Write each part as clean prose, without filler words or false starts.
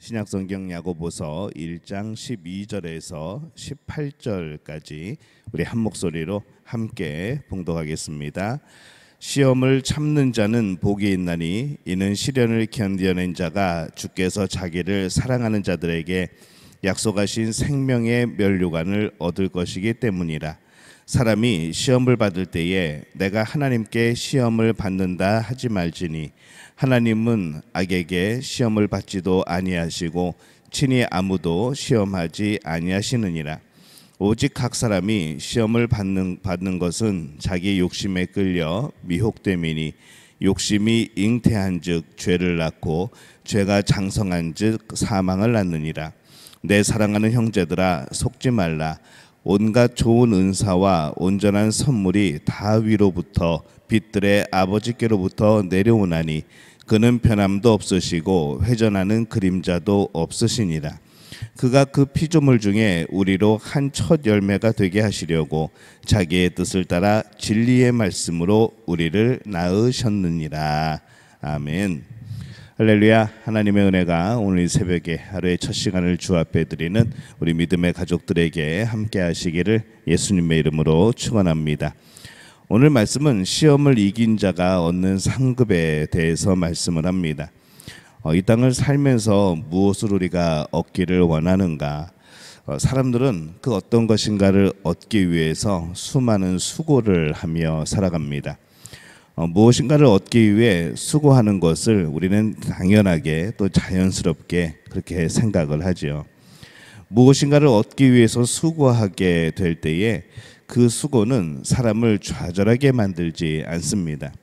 신약성경 야고보서 1장 12절에서 18절까지 우리 한 목소리로 함께 봉독하겠습니다. 시험을 참는 자는 복이 있나니 이는 시련을 견뎌낸 자가 주께서 자기를 사랑하는 자들에게 약속하신 생명의 면류관을 얻을 것이기 때문이라. 사람이 시험을 받을 때에 내가 하나님께 시험을 받는다 하지 말지니 하나님은 악에게 시험을 받지도 아니하시고 친히 아무도 시험하지 아니하시느니라. 오직 각 사람이 시험을 받는 것은 자기 욕심에 끌려 미혹됨이니 욕심이 잉태한즉 죄를 낳고 죄가 장성한즉 사망을 낳느니라. 내 사랑하는 형제들아 속지 말라. 온갖 좋은 은사와 온전한 선물이 다 위로부터 빛들의 아버지께로부터 내려오나니 그는 변함도 없으시고 회전하는 그림자도 없으시니라. 그가 그 피조물 중에 우리로 한 첫 열매가 되게 하시려고 자기의 뜻을 따라 진리의 말씀으로 우리를 낳으셨느니라. 아멘. 할렐루야. 하나님의 은혜가 오늘 이 새벽에 하루의 첫 시간을 주 앞에 드리는 우리 믿음의 가족들에게 함께 하시기를 예수님의 이름으로 축원합니다. 오늘 말씀은 시험을 이긴 자가 얻는 상급에 대해서 말씀을 합니다. 이 땅을 살면서 무엇을 우리가 얻기를 원하는가? 사람들은 그 어떤 것인가를 얻기 위해서 수많은 수고를 하며 살아갑니다. 무엇인가를 얻기 위해 수고하는 것을 우리는 당연하게 또 자연스럽게 그렇게 생각을 하죠. 무엇인가를 얻기 위해서 수고하게 될 때에 그 수고는 사람을 좌절하게 만들지 않습니다.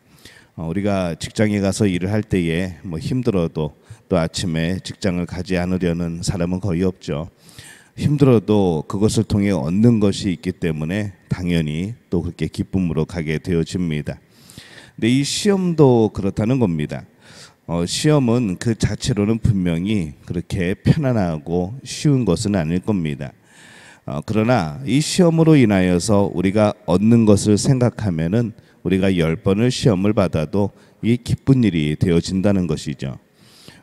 우리가 직장에 가서 일을 할 때에 힘들어도 또 아침에 직장을 가지 않으려는 사람은 거의 없죠. 힘들어도 그것을 통해 얻는 것이 있기 때문에 당연히 또 그렇게 기쁨으로 가게 되어집니다. 근데 이 시험도 그렇다는 겁니다. 시험은 그 자체로는 분명히 그렇게 편안하고 쉬운 것은 아닐 겁니다. 그러나 이 시험으로 인하여서 우리가 얻는 것을 생각하면은 우리가 10번을 시험을 받아도 이 기쁜 일이 되어진다는 것이죠.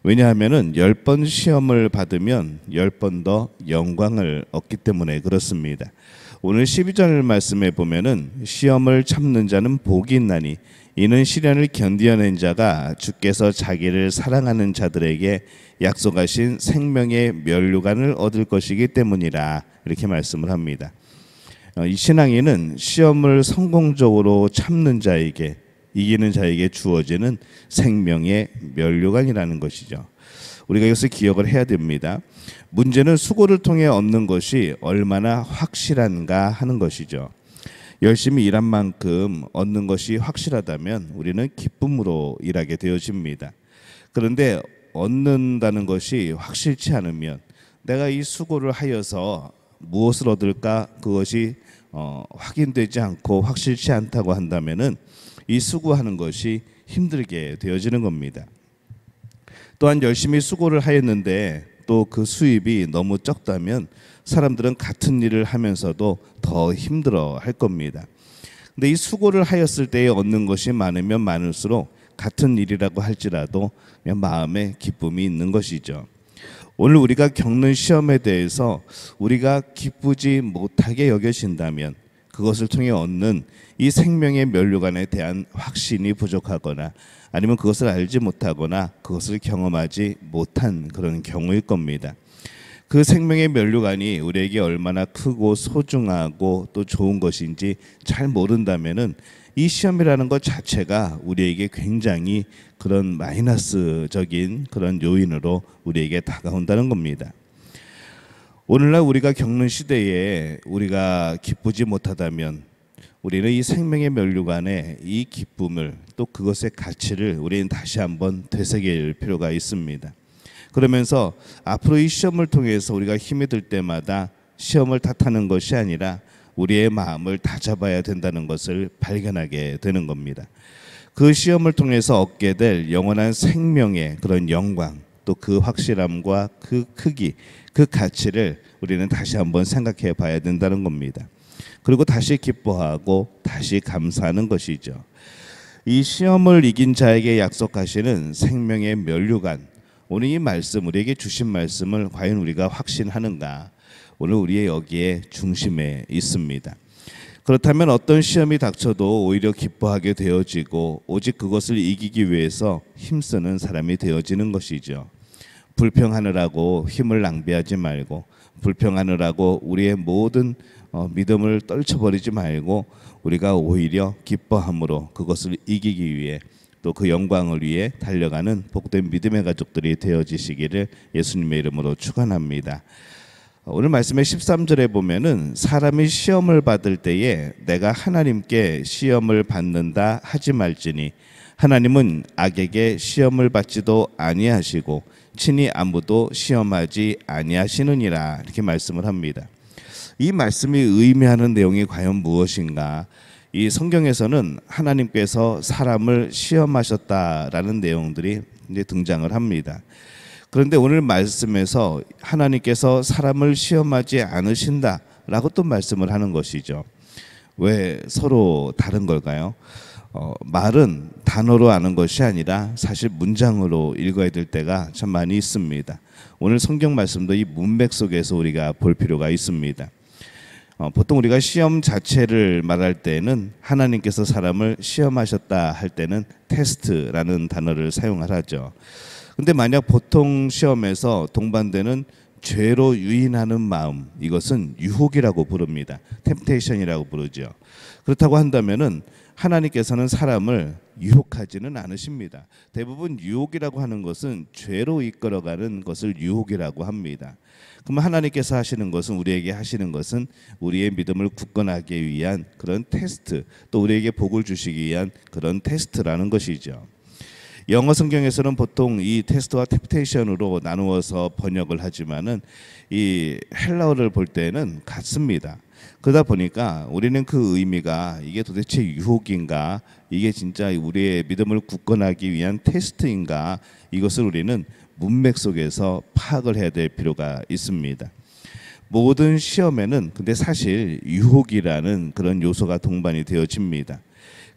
왜냐하면은 10번 시험을 받으면 10번 더 영광을 얻기 때문에 그렇습니다. 오늘 12절 말씀에 보면은 시험을 참는 자는 복이 있나니 이는 시련을 견뎌낸 자가 주께서 자기를 사랑하는 자들에게 약속하신 생명의 면류관을 얻을 것이기 때문이라. 이렇게 말씀을 합니다. 이 신앙에는 시험을 성공적으로 참는 자에게, 이기는 자에게 주어지는 생명의 면류관이라는 것이죠. 우리가 이것을 기억을 해야 됩니다. 문제는 수고를 통해 얻는 것이 얼마나 확실한가 하는 것이죠. 열심히 일한 만큼 얻는 것이 확실하다면 우리는 기쁨으로 일하게 되어집니다. 그런데 얻는다는 것이 확실치 않으면 내가 이 수고를 하여서 무엇을 얻을까 그것이 확인되지 않고 확실치 않다고 한다면은 이 수고하는 것이 힘들게 되어지는 겁니다. 또한 열심히 수고를 하였는데 또 그 수입이 너무 적다면 사람들은 같은 일을 하면서도 더 힘들어 할 겁니다. 근데 이 수고를 하였을 때에 얻는 것이 많으면 많을수록 같은 일이라고 할지라도 그냥 마음에 기쁨이 있는 것이죠. 오늘 우리가 겪는 시험에 대해서 우리가 기쁘지 못하게 여겨진다면 그것을 통해 얻는 이 생명의 면류관에 대한 확신이 부족하거나 아니면 그것을 알지 못하거나 그것을 경험하지 못한 그런 경우일 겁니다. 그 생명의 면류관이 우리에게 얼마나 크고 소중하고 또 좋은 것인지 잘 모른다면은 이 시험이라는 것 자체가 우리에게 굉장히 그런 마이너스적인 그런 요인으로 우리에게 다가온다는 겁니다. 오늘날 우리가 겪는 시대에 우리가 기쁘지 못하다면 우리는 이 생명의 면류관의 이 기쁨을 또 그것의 가치를 우리는 다시 한번 되새길 필요가 있습니다. 그러면서 앞으로 이 시험을 통해서 우리가 힘이 들 때마다 시험을 탓하는 것이 아니라 우리의 마음을 다잡아야 된다는 것을 발견하게 되는 겁니다. 그 시험을 통해서 얻게 될 영원한 생명의 그런 영광, 또 그 확실함과 그 크기, 그 가치를 우리는 다시 한번 생각해 봐야 된다는 겁니다. 그리고 다시 기뻐하고 다시 감사하는 것이죠. 이 시험을 이긴 자에게 약속하시는 생명의 면류관, 오늘 이 말씀, 우리에게 주신 말씀을 과연 우리가 확신하는가? 오늘 우리의 여기에 중심에 있습니다. 그렇다면 어떤 시험이 닥쳐도 오히려 기뻐하게 되어지고 오직 그것을 이기기 위해서 힘쓰는 사람이 되어지는 것이죠. 불평하느라고 힘을 낭비하지 말고, 불평하느라고 우리의 모든 믿음을 떨쳐버리지 말고, 우리가 오히려 기뻐함으로 그것을 이기기 위해 또 그 영광을 위해 달려가는 복된 믿음의 가족들이 되어지시기를 예수님의 이름으로 축원합니다. 오늘 말씀의 13절에 보면은 사람이 시험을 받을 때에 내가 하나님께 시험을 받는다 하지 말지니 하나님은 악에게 시험을 받지도 아니하시고 친히 아무도 시험하지 아니하시느니라, 이렇게 말씀을 합니다. 이 말씀이 의미하는 내용이 과연 무엇인가? 이 성경에서는 하나님께서 사람을 시험하셨다라는 내용들이 이제 등장을 합니다. 그런데 오늘 말씀에서 하나님께서 사람을 시험하지 않으신다라고 또 말씀을 하는 것이죠. 왜 서로 다른 걸까요? 말은 단어로 아는 것이 아니라 사실 문장으로 읽어야 될 때가 참 많이 있습니다. 오늘 성경 말씀도 이 문맥 속에서 우리가 볼 필요가 있습니다. 보통 우리가 시험 자체를 말할 때는 하나님께서 사람을 시험하셨다 할 때는 테스트라는 단어를 사용을 하죠. 근데 만약 보통 시험에서 동반되는 죄로 유인하는 마음, 이것은 유혹이라고 부릅니다. 템테이션이라고 부르죠. 그렇다고 한다면은 하나님께서는 사람을 유혹하지는 않으십니다. 대부분 유혹이라고 하는 것은 죄로 이끌어가는 것을 유혹이라고 합니다. 그러면 하나님께서 하시는 것은, 우리에게 하시는 것은 우리의 믿음을 굳건하기 위한 그런 테스트, 또 우리에게 복을 주시기 위한 그런 테스트라는 것이죠. 영어 성경에서는 보통 이 테스트와 템테이션으로 나누어서 번역을 하지만은 이 헬라어를 볼 때는 같습니다. 그러다 보니까 우리는 그 의미가 이게 도대체 유혹인가, 이게 진짜 우리의 믿음을 굳건하기 위한 테스트인가, 이것을 우리는 문맥 속에서 파악을 해야 될 필요가 있습니다. 모든 시험에는 근데 사실 유혹이라는 그런 요소가 동반이 되어집니다.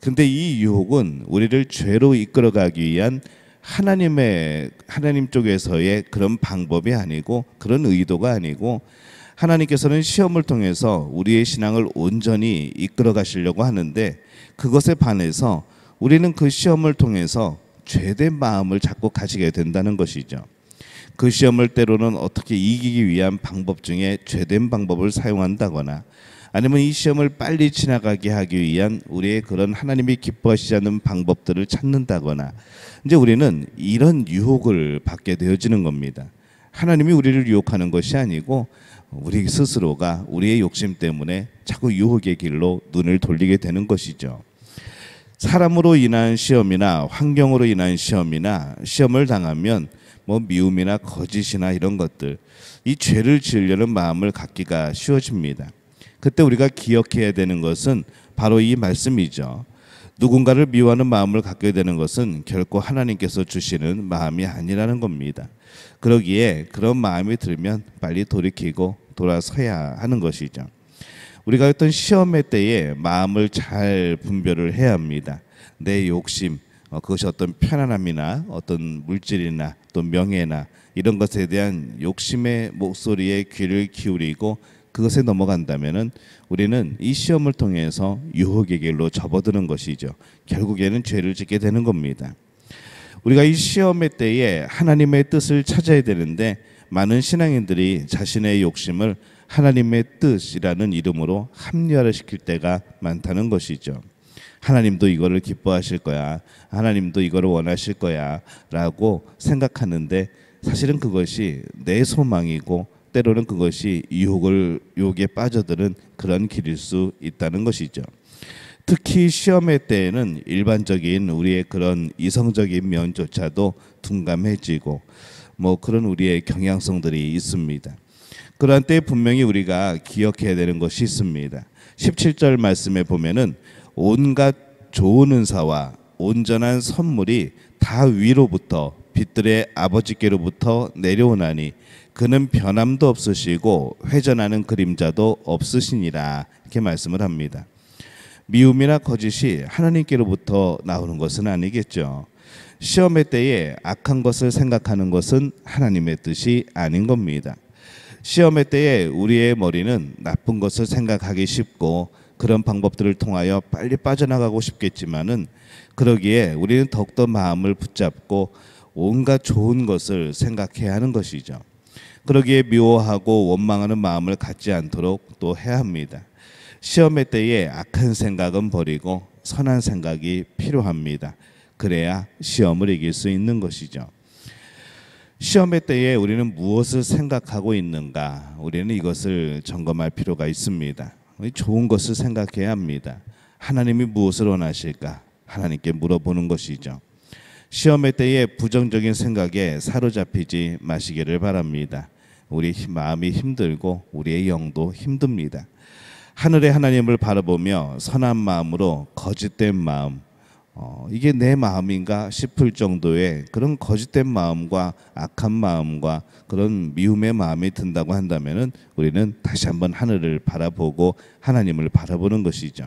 근데 이 유혹은 우리를 죄로 이끌어가기 위한 하나님 쪽에서의 그런 방법이 아니고, 그런 의도가 아니고, 하나님께서는 시험을 통해서 우리의 신앙을 온전히 이끌어 가시려고 하는데, 그것에 반해서 우리는 그 시험을 통해서 죄된 마음을 자꾸 가지게 된다는 것이죠. 그 시험을 때로는 어떻게 이기기 위한 방법 중에 죄된 방법을 사용한다거나, 아니면 이 시험을 빨리 지나가게 하기 위한 우리의 그런 하나님이 기뻐하시지 않는 방법들을 찾는다거나, 이제 우리는 이런 유혹을 받게 되어지는 겁니다. 하나님이 우리를 유혹하는 것이 아니고 우리 스스로가 우리의 욕심 때문에 자꾸 유혹의 길로 눈을 돌리게 되는 것이죠. 사람으로 인한 시험이나 환경으로 인한 시험이나 시험을 당하면 미움이나 거짓이나 이런 것들, 이 죄를 지으려는 마음을 갖기가 쉬워집니다. 그때 우리가 기억해야 되는 것은 바로 이 말씀이죠. 누군가를 미워하는 마음을 갖게 되는 것은 결코 하나님께서 주시는 마음이 아니라는 겁니다. 그러기에 그런 마음이 들면 빨리 돌이키고 돌아서야 하는 것이죠. 우리가 어떤 시험의 때에 마음을 잘 분별을 해야 합니다. 내 욕심, 그것이 어떤 편안함이나 어떤 물질이나 또 명예나 이런 것에 대한 욕심의 목소리에 귀를 기울이고 그것에 넘어간다면은 우리는 이 시험을 통해서 유혹의 길로 접어드는 것이죠. 결국에는 죄를 짓게 되는 겁니다. 우리가 이 시험의 때에 하나님의 뜻을 찾아야 되는데, 많은 신앙인들이 자신의 욕심을 하나님의 뜻이라는 이름으로 합리화를 시킬 때가 많다는 것이죠. 하나님도 이거를 기뻐하실 거야, 하나님도 이거를 원하실 거야 라고 생각하는데, 사실은 그것이 내 소망이고 때로는 그것이 유혹에 빠져드는 그런 길일 수 있다는 것이죠. 특히 시험의 때에는 일반적인 우리의 그런 이성적인 면조차도 둔감해지고 그런 우리의 경향성들이 있습니다. 그러한 때에 분명히 우리가 기억해야 되는 것이 있습니다. 17절 말씀에 보면은 온갖 좋은 은사와 온전한 선물이 다 위로부터 빛들의 아버지께로부터 내려오나니 그는 변함도 없으시고 회전하는 그림자도 없으시니라, 이렇게 말씀을 합니다. 미움이나 거짓이 하나님께로부터 나오는 것은 아니겠죠. 시험의 때에 악한 것을 생각하는 것은 하나님의 뜻이 아닌 겁니다. 시험의 때에 우리의 머리는 나쁜 것을 생각하기 쉽고 그런 방법들을 통하여 빨리 빠져나가고 싶겠지만은 그러기에 우리는 더욱더 마음을 붙잡고 온갖 좋은 것을 생각해야 하는 것이죠. 그러기에 미워하고 원망하는 마음을 갖지 않도록 또 해야 합니다. 시험의 때에 악한 생각은 버리고 선한 생각이 필요합니다. 그래야 시험을 이길 수 있는 것이죠. 시험의 때에 우리는 무엇을 생각하고 있는가? 우리는 이것을 점검할 필요가 있습니다. 좋은 것을 생각해야 합니다. 하나님이 무엇을 원하실까? 하나님께 물어보는 것이죠. 시험의 때에 부정적인 생각에 사로잡히지 마시기를 바랍니다. 우리 마음이 힘들고 우리의 영도 힘듭니다. 하늘의 하나님을 바라보며 선한 마음으로 거짓된 마음, 이게 내 마음인가 싶을 정도의 그런 거짓된 마음과 악한 마음과 그런 미움의 마음이 든다고 한다면은 우리는 다시 한번 하늘을 바라보고 하나님을 바라보는 것이죠.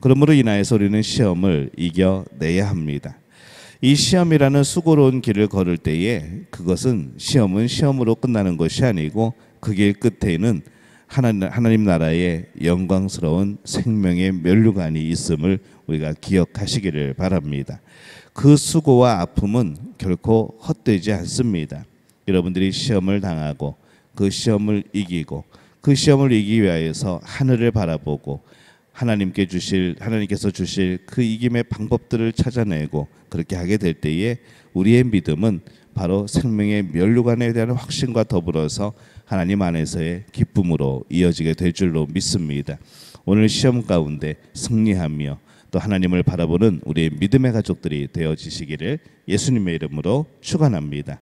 그러므로 인하여서 우리는 시험을 이겨내야 합니다. 이 시험이라는 수고로운 길을 걸을 때에 그것은 시험은 시험으로 끝나는 것이 아니고 그 길 끝에는 하나님 나라의 영광스러운 생명의 면류관이 있음을 우리가 기억하시기를 바랍니다. 그 수고와 아픔은 결코 헛되지 않습니다. 여러분들이 시험을 당하고 그 시험을 이기고 그 시험을 이기기 위하여서 하늘을 바라보고 하나님께서 주실 그 이김의 방법들을 찾아내고 그렇게 하게 될 때에 우리의 믿음은 바로 생명의 면류관에 대한 확신과 더불어서 하나님 안에서의 기쁨으로 이어지게 될 줄로 믿습니다. 오늘 시험 가운데 승리하며 또 하나님을 바라보는 우리의 믿음의 가족들이 되어지시기를 예수님의 이름으로 축원합니다.